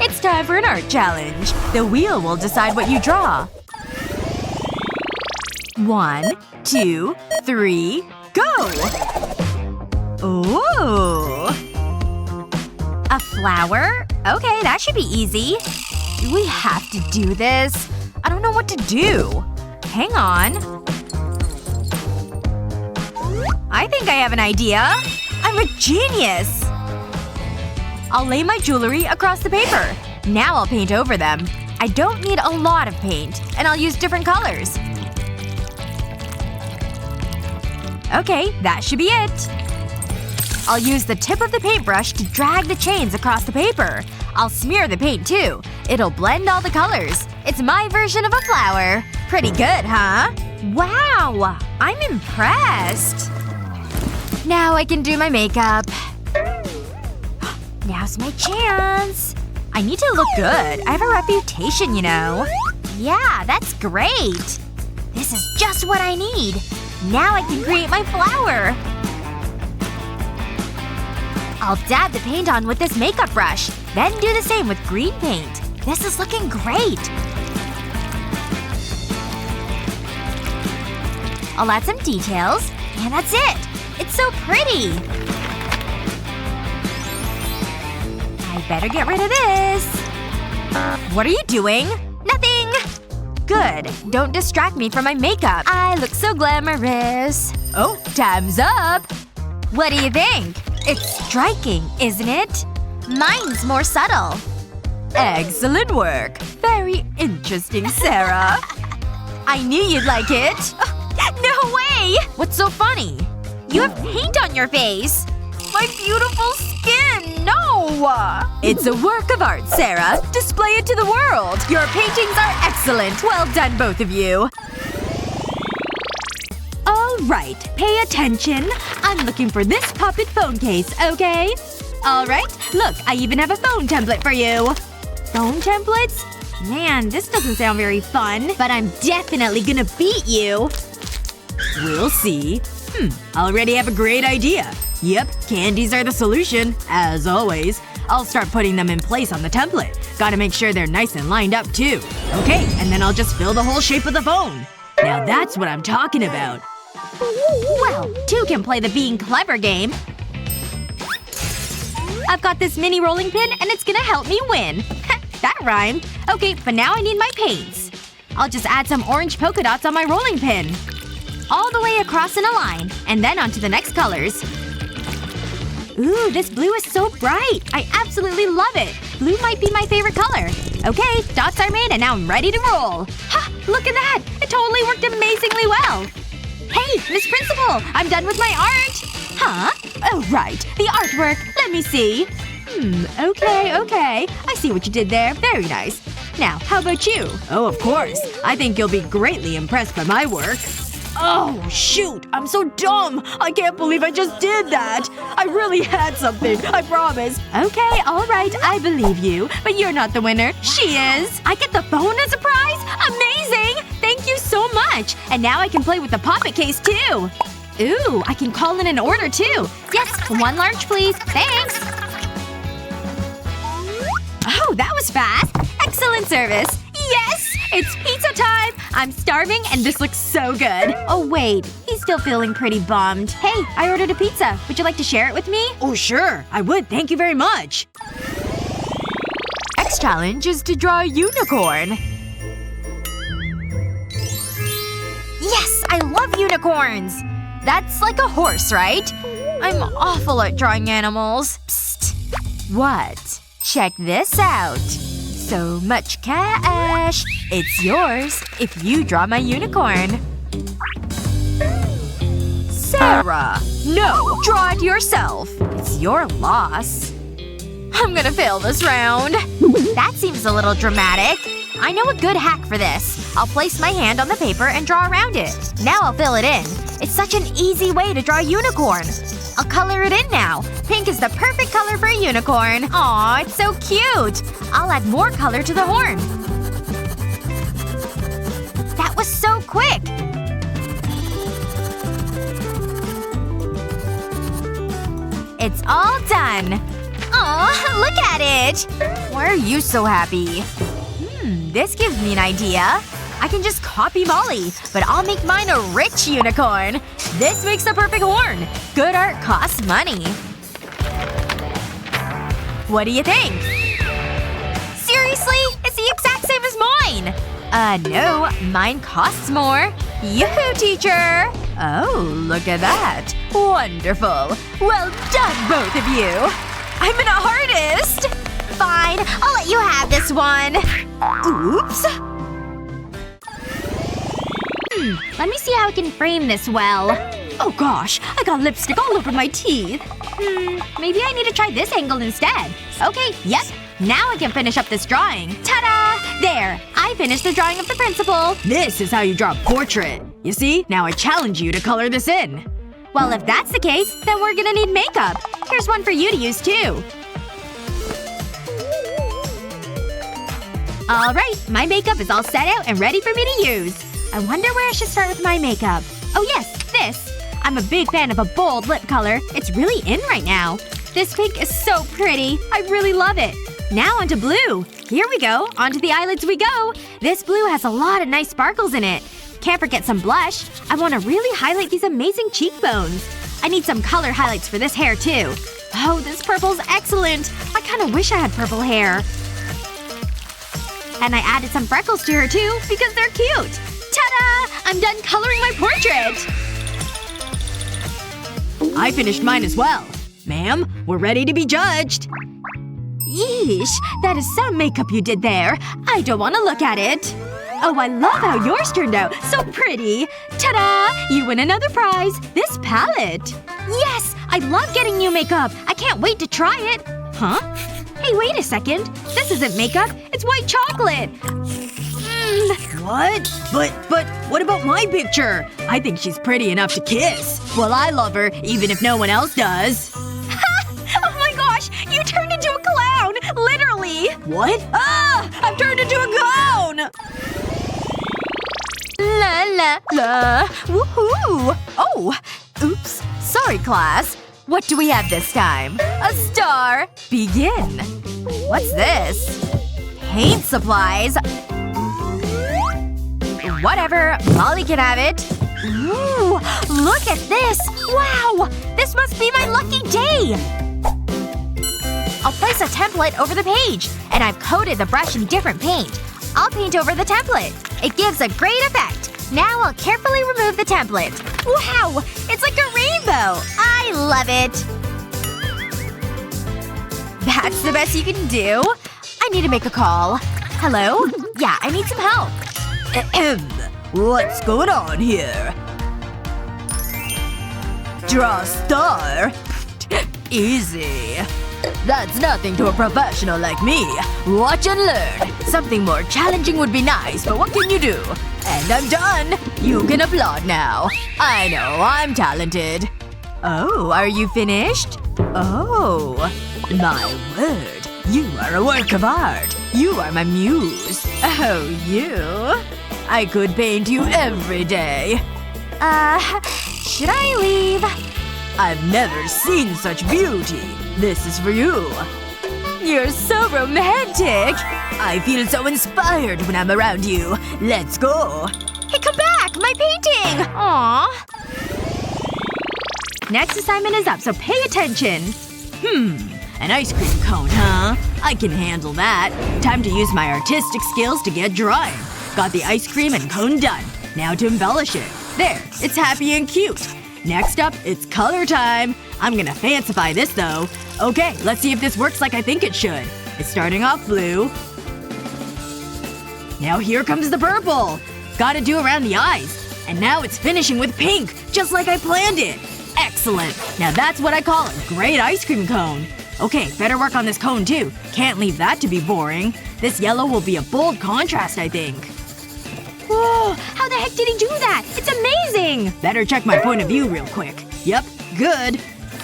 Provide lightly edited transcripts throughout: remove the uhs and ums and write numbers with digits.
It's time for an art challenge. The wheel will decide what you draw. 1, 2, 3, go! Ooh. A flower? Okay, that should be easy. Do we have to do this? I don't know what to do. Hang on. I think I have an idea. I'm a genius! I'll lay my jewelry across the paper. Now I'll paint over them. I don't need a lot of paint, and I'll use different colors. Okay, that should be it. I'll use the tip of the paintbrush to drag the chains across the paper. I'll smear the paint too. It'll blend all the colors. It's my version of a flower. Pretty good, huh? Wow! I'm impressed. Now I can do my makeup. Now's my chance. I need to look good. I have a reputation, you know. Yeah, that's great. This is just what I need. Now I can create my flower. I'll dab the paint on with this makeup brush. Then do the same with green paint. This is looking great. I'll add some details. And that's it. It's so pretty. I better get rid of this. What are you doing? Nothing. Good. Don't distract me from my makeup. I look so glamorous. Oh, time's up. What do you think? It's striking, isn't it? Mine's more subtle. Excellent work. Very interesting, Sarah. I knew you'd like it. No way! What's so funny? You have paint on your face. My beautiful skin! No! It's a work of art, Sarah. Display it to the world. Your paintings are excellent. Well done, both of you. Alright, pay attention. I'm looking for this puppet phone case, okay? Alright, look, I even have a phone template for you. Phone templates? Man, this doesn't sound very fun. But I'm definitely gonna beat you. We'll see. Already have a great idea. Yep, candies are the solution. As always. I'll start putting them in place on the template. Gotta make sure they're nice and lined up, too. Okay, and then I'll just fill the whole shape of the phone. Now that's what I'm talking about. Well, two can play the being clever game. I've got this mini rolling pin and it's gonna help me win. That rhymed. Okay, but now I need my paints. I'll just add some orange polka dots on my rolling pin. All the way across in a line. And then onto the next colors. Ooh, this blue is so bright. I absolutely love it. Blue might be my favorite color. Okay, dots are made and now I'm ready to roll. Ha! Look at that! It totally worked amazingly well. Hey, Miss Principal! I'm done with my art! Huh? Oh, right. The artwork. Let me see. Okay. I see what you did there. Very nice. Now, how about you? Oh, of course. I think you'll be greatly impressed by my work. Oh, shoot! I'm so dumb! I can't believe I just did that! I really had something, I promise. Okay, alright, I believe you. But you're not the winner. She is. I get the phone as a prize? Amazing! Thank you so much! And now I can play with the poppet case, too. Ooh, I can call in an order, too. Yes, 1 large, please. Thanks! Oh, that was fast. Excellent service. Yes! It's pizza time! I'm starving and this looks so good. Oh wait, he's still feeling pretty bummed. Hey, I ordered a pizza. Would you like to share it with me? Oh sure. I would. Thank you very much. Next challenge is to draw a unicorn. Yes! I love unicorns! That's like a horse, right? I'm awful at drawing animals. Psst. What? Check this out. So much cash. It's yours if you draw my unicorn. Sarah! No! Draw it yourself! It's your loss. I'm gonna fail this round. That seems a little dramatic. I know a good hack for this. I'll place my hand on the paper and draw around it. Now I'll fill it in. It's such an easy way to draw a unicorn. I'll color it in now. Pink is the perfect color for a unicorn. Aw, it's so cute. I'll add more color to the horn. That was so quick. It's all done. Aw, look at it! Why are you so happy? This gives me an idea. I can just copy Molly, but I'll make mine a rich unicorn. This makes the perfect horn. Good art costs money. What do you think? Seriously? It's the exact same as mine! No. Mine costs more. Yoo-hoo, teacher! Oh, look at that. Wonderful. Well done, both of you. I'm an artist! Fine. I'll let you have this one. Oops. Let me see how I can frame this well. Oh gosh. I got lipstick all over my teeth. Maybe I need to try this angle instead. Okay, yep. Now I can finish up this drawing. Ta-da! There. I finished the drawing of the principal. This is how you draw a portrait. You see? Now I challenge you to color this in. Well, if that's the case, then we're gonna need makeup. Here's one for you to use, too. Alright, my makeup is all set out and ready for me to use. I wonder where I should start with my makeup. Oh yes, this. I'm a big fan of a bold lip color. It's really in right now. This pink is so pretty. I really love it. Now onto blue. Here we go. Onto the eyelids we go. This blue has a lot of nice sparkles in it. Can't forget some blush. I want to really highlight these amazing cheekbones. I need some color highlights for this hair, too. Oh, this purple's excellent. I kinda wish I had purple hair. And I added some freckles to her, too, because they're cute. Ta-da! I'm done coloring my portrait! I finished mine as well. Ma'am, we're ready to be judged. Yeesh. That is some makeup you did there. I don't want to look at it. Oh, I love how yours turned out. So pretty. Ta-da! You win another prize. This palette. Yes! I love getting new makeup. I can't wait to try it. Huh? Hey, wait a second. This isn't makeup. It's white chocolate. What? But what about my picture? I think she's pretty enough to kiss. Well, I love her, even if no one else does. Oh my gosh! You turned into a clown! Literally! What? Ah! I've turned into a clown! La la la. Woohoo! Oh! Oops. Sorry, class. What do we have this time? A star! Begin. What's this? Paint supplies. Whatever. Molly can have it. Ooh! Look at this! Wow! This must be my lucky day! I'll place a template over the page. And I've coated the brush in different paint. I'll paint over the template. It gives a great effect. Now I'll carefully remove the template. Wow! It's like a rainbow! I love it! That's the best you can do? I need to make a call. Hello? Yeah, I need some help. What's going on here? Draw a star? Easy. That's nothing to a professional like me. Watch and learn. Something more challenging would be nice, but what can you do? And I'm done. You can applaud now. I know, I'm talented. Oh, are you finished? Oh. My word. You are a work of art. You are my muse. Oh, you? I could paint you every day. Should I leave? I've never seen such beauty. This is for you. You're so romantic! I feel so inspired when I'm around you. Let's go. Hey, come back! My painting! Aww. Next assignment is up, so pay attention. An ice cream cone, huh? I can handle that. Time to use my artistic skills to get drawing. Got the ice cream and cone done. Now to embellish it. There. It's happy and cute. Next up, it's color time. I'm gonna fancify this, though. Okay, let's see if this works like I think it should. It's starting off blue. Now here comes the purple. Gotta do around the eyes. And now it's finishing with pink, just like I planned it. Excellent. Now that's what I call a great ice cream cone. Okay, better work on this cone too. Can't leave that to be boring. This yellow will be a bold contrast, I think. Whoa! How the heck did he do that? It's amazing! Better check my point of view real quick. Yep, good.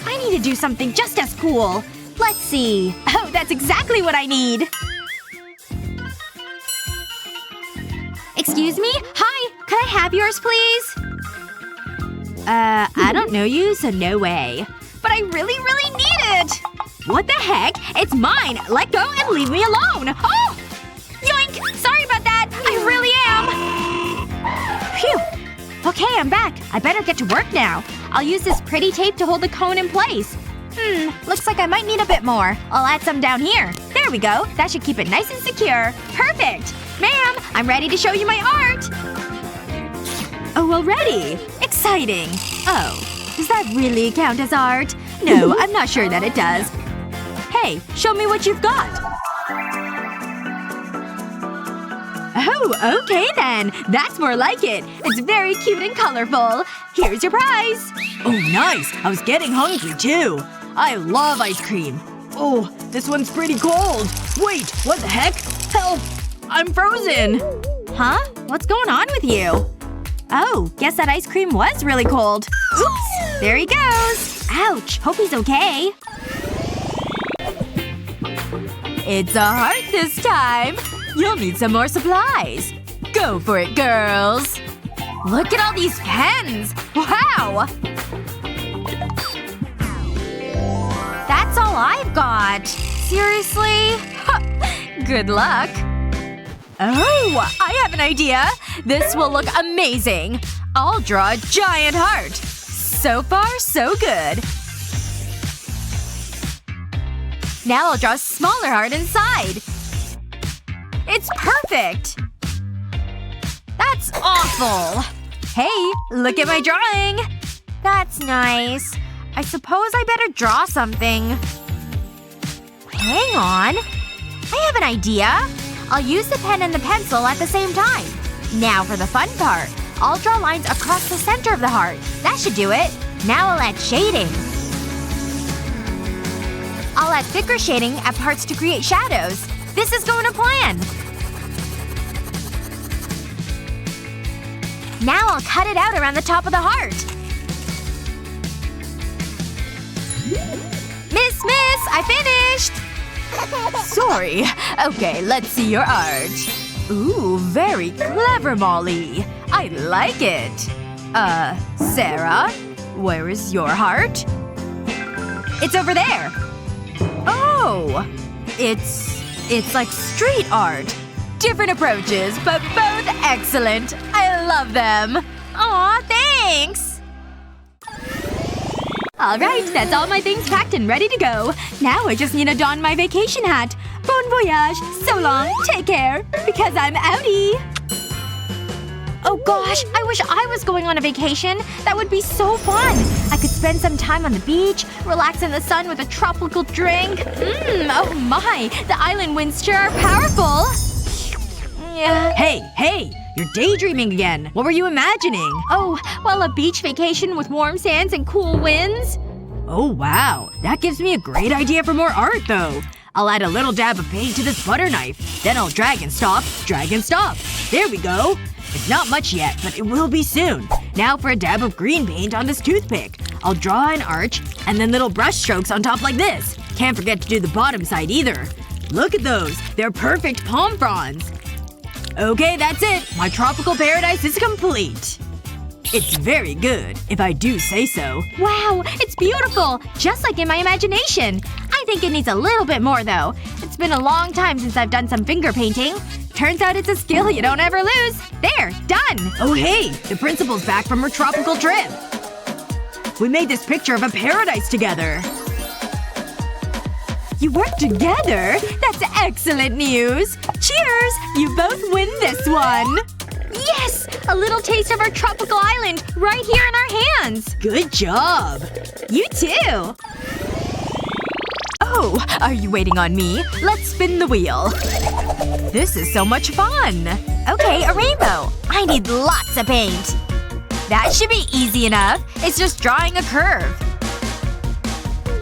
I need to do something just as cool. Let's see. Oh, that's exactly what I need! Excuse me? Hi! Could I have yours, please? I don't know you, so no way. But I really, really need it! What the heck? It's mine! Let go and leave me alone! Oh! Yoink! Sorry about that! I really am! Phew. Okay, I'm back. I better get to work now. I'll use this pretty tape to hold the cone in place. Looks like I might need a bit more. I'll add some down here. There we go. That should keep it nice and secure. Perfect! Ma'am, I'm ready to show you my art! Oh, already? Exciting. Oh. Does that really count as art? No, I'm not sure that it does. Hey, show me what you've got. Oh, okay then. That's more like it. It's very cute and colorful. Here's your prize. Oh, nice. I was getting hungry, too. I love ice cream. Oh, this one's pretty cold. Wait, what the heck? Help! I'm frozen! Huh? What's going on with you? Oh, guess that ice cream was really cold. Oops! There he goes! Ouch. Hope he's okay. It's a heart this time. You'll need some more supplies. Go for it, girls. Look at all these pens! Wow! That's all I've got. Seriously? Good luck. Oh, I have an idea. This will look amazing. I'll draw a giant heart. So far, so good. Now I'll draw a smaller heart inside. It's perfect! That's awful! Hey, look at my drawing! That's nice. I suppose I better draw something. Hang on. I have an idea. I'll use the pen and the pencil at the same time. Now for the fun part. I'll draw lines across the center of the heart. That should do it. Now I'll add shading. I'll add thicker shading at parts to create shadows. This is going to plan. Now I'll cut it out around the top of the heart. Miss! I finished! Sorry. Okay, let's see your art. Ooh, very clever, Molly. I like it. Sarah? Where is your heart? It's over there. Oh! It's like street art. Different approaches, but both excellent. I love them. Aw, thanks! Alright, that's all my things packed and ready to go. Now I just need to don my vacation hat. Bon voyage. So long. Take care. Because I'm outie. Oh gosh, I wish I was going on a vacation. That would be so fun. I could spend some time on the beach, relax in the sun with a tropical drink. Oh my. The island winds sure are powerful. Yeah. Hey! You're daydreaming again. What were you imagining? Oh, well, a beach vacation with warm sands and cool winds. Oh wow. That gives me a great idea for more art, though. I'll add a little dab of paint to this butter knife. Then I'll drag and stop. There we go. It's not much yet, but it will be soon. Now for a dab of green paint on this toothpick. I'll draw an arch, and then little brush strokes on top like this. Can't forget to do the bottom side either. Look at those. They're perfect palm fronds. Okay, that's it. My tropical paradise is complete. It's very good, if I do say so. Wow, it's beautiful! Just like in my imagination. I think it needs a little bit more, though. It's been a long time since I've done some finger painting. Turns out it's a skill you don't ever lose. There, done! Oh hey! The principal's back from her tropical trip. We made this picture of a paradise together. You work together? That's excellent news! Cheers! You both win this one! Yes! A little taste of our tropical island right here in our hands! Good job! You too! Oh, are you waiting on me? Let's spin the wheel. This is so much fun! Okay, a rainbow. I need lots of paint. That should be easy enough. It's just drawing a curve.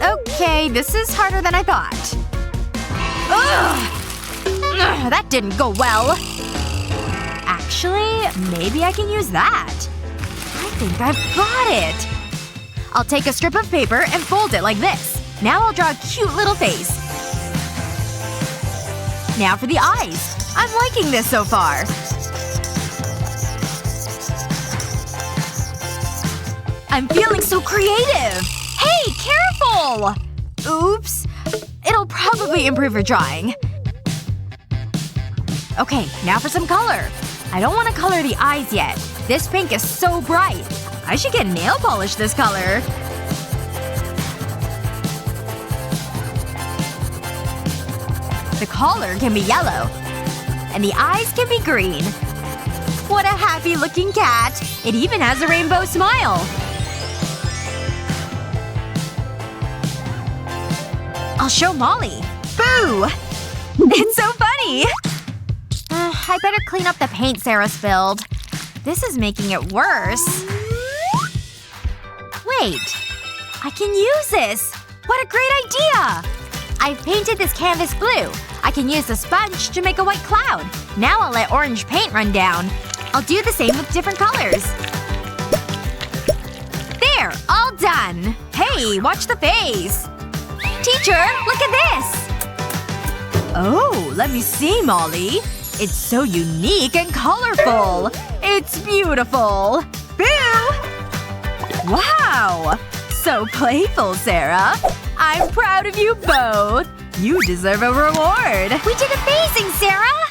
Okay, this is harder than I thought. Ugh! That didn't go well. Actually, maybe I can use that. I think I've got it. I'll take a strip of paper and fold it like this. Now I'll draw a cute little face. Now for the eyes. I'm liking this so far. I'm feeling so creative! Hey, careful! Oops. probably improve your drawing. Okay, now for some color. I don't want to color the eyes yet. This pink is so bright. I should get nail polish this color. The collar can be yellow. And the eyes can be green. What a happy-looking cat. It even has a rainbow smile. I'll show Molly. Boo! It's so funny! I better clean up the paint Sarah spilled. This is making it worse. Wait. I can use this! What a great idea! I've painted this canvas blue. I can use the sponge to make a white cloud. Now I'll let orange paint run down. I'll do the same with different colors. There! All done! Hey, watch the face! Teacher, look at this! Oh, let me see, Molly. It's so unique and colorful. It's beautiful. Boo! Wow! So playful, Sarah. I'm proud of you both. You deserve a reward. We did amazing, Sarah!